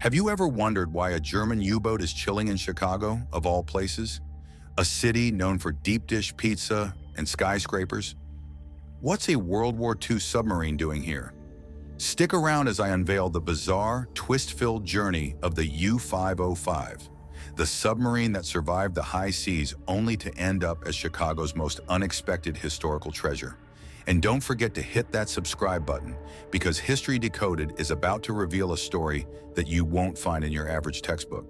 Have you ever wondered why a German U-boat is chilling in Chicago, of all places? A city known for deep dish pizza and skyscrapers? What's a World War II submarine doing here? Stick around as I unveil the bizarre, twist-filled journey of the U-505, the submarine that survived the high seas only to end up as Chicago's most unexpected historical treasure. And don't forget to hit that subscribe button, because History Decoded is about to reveal a story that you won't find in your average textbook.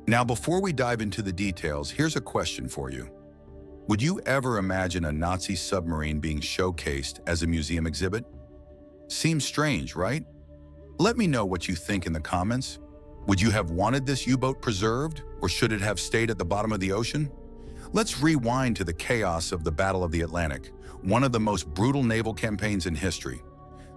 Now, before we dive into the details, here's a question for you. Would you ever imagine a Nazi submarine being showcased as a museum exhibit? Seems strange, right? Let me know what you think in the comments. Would you have wanted this U-boat preserved, or should it have stayed at the bottom of the ocean? Let's rewind to the chaos of the Battle of the Atlantic, one of the most brutal naval campaigns in history.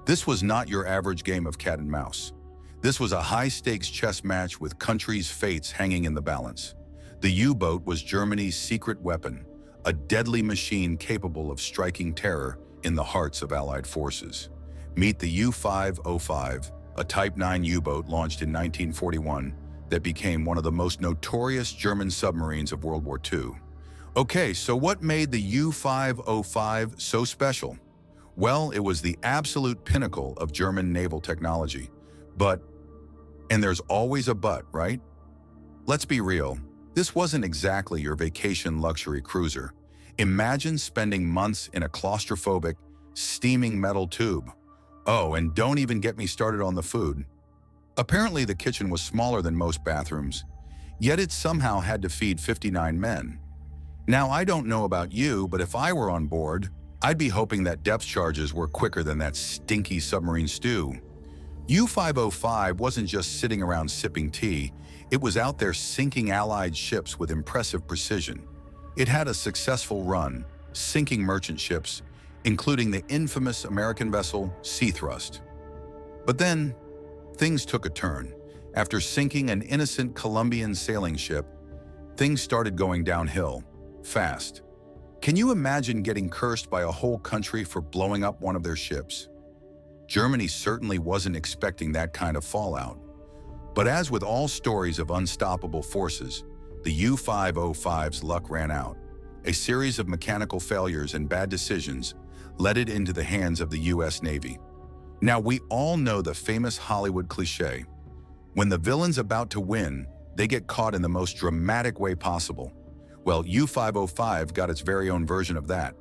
This was not your average game of cat and mouse. This was a high-stakes chess match with countries' fates hanging in the balance. The U-boat was Germany's secret weapon, a deadly machine capable of striking terror in the hearts of Allied forces. Meet the U-505, a Type 9 U-boat launched in 1941 that became one of the most notorious German submarines of World War II. Okay, so what made the U-505 so special? Well, it was the absolute pinnacle of German naval technology. And there's always a but, right? Let's be real, this wasn't exactly your vacation luxury cruiser. Imagine spending months in a claustrophobic, steaming metal tube. Oh, and don't even get me started on the food. Apparently the kitchen was smaller than most bathrooms, yet it somehow had to feed 59 men. Now, I don't know about you, but if I were on board, I'd be hoping that depth charges were quicker than that stinky submarine stew. U-505 wasn't just sitting around sipping tea, it was out there sinking Allied ships with impressive precision. It had a successful run, sinking merchant ships, including the infamous American vessel Sea Thrust. But then, things took a turn. After sinking an innocent Colombian sailing ship, things started going downhill, fast. Can you imagine getting cursed by a whole country for blowing up one of their ships? Germany certainly wasn't expecting that kind of fallout. But as with all stories of unstoppable forces, the U-505's luck ran out. A series of mechanical failures and bad decisions led it into the hands of the U.S. Navy. Now, we all know the famous Hollywood cliché. When the villain's about to win, they get caught in the most dramatic way possible. Well, U-505 got its very own version of that.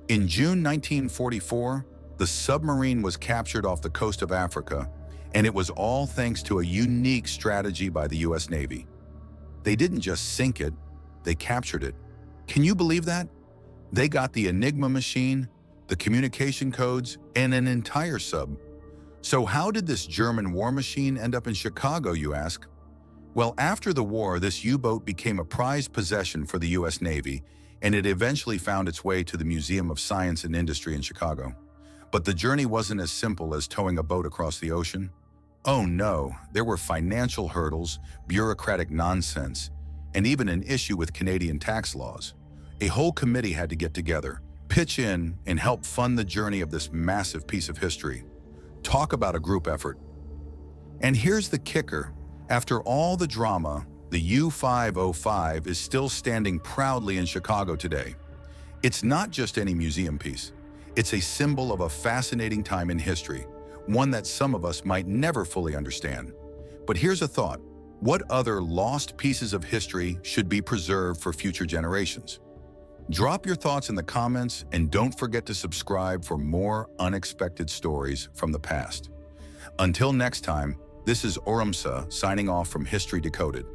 In June 1944, the submarine was captured off the coast of Africa, and it was all thanks to a unique strategy by the U.S. Navy. They didn't just sink it, they captured it. Can you believe that? They got the Enigma machine, the communication codes, and an entire sub. So how did this German war machine end up in Chicago, you ask? Well, after the war, this U-boat became a prized possession for the U.S. Navy, and it eventually found its way to the Museum of Science and Industry in Chicago. But the journey wasn't as simple as towing a boat across the ocean. Oh no, there were financial hurdles, bureaucratic nonsense, and even an issue with Canadian tax laws. A whole committee had to get together, pitch in, and help fund the journey of this massive piece of history. Talk about a group effort. And here's the kicker. After all the drama, the U-505 is still standing proudly in Chicago today. It's not just any museum piece. It's a symbol of a fascinating time in history, one that some of us might never fully understand. But here's a thought. What other lost pieces of history should be preserved for future generations? Drop your thoughts in the comments, and don't forget to subscribe for more unexpected stories from the past. Until next time, this is Orumsa signing off from History Decoded.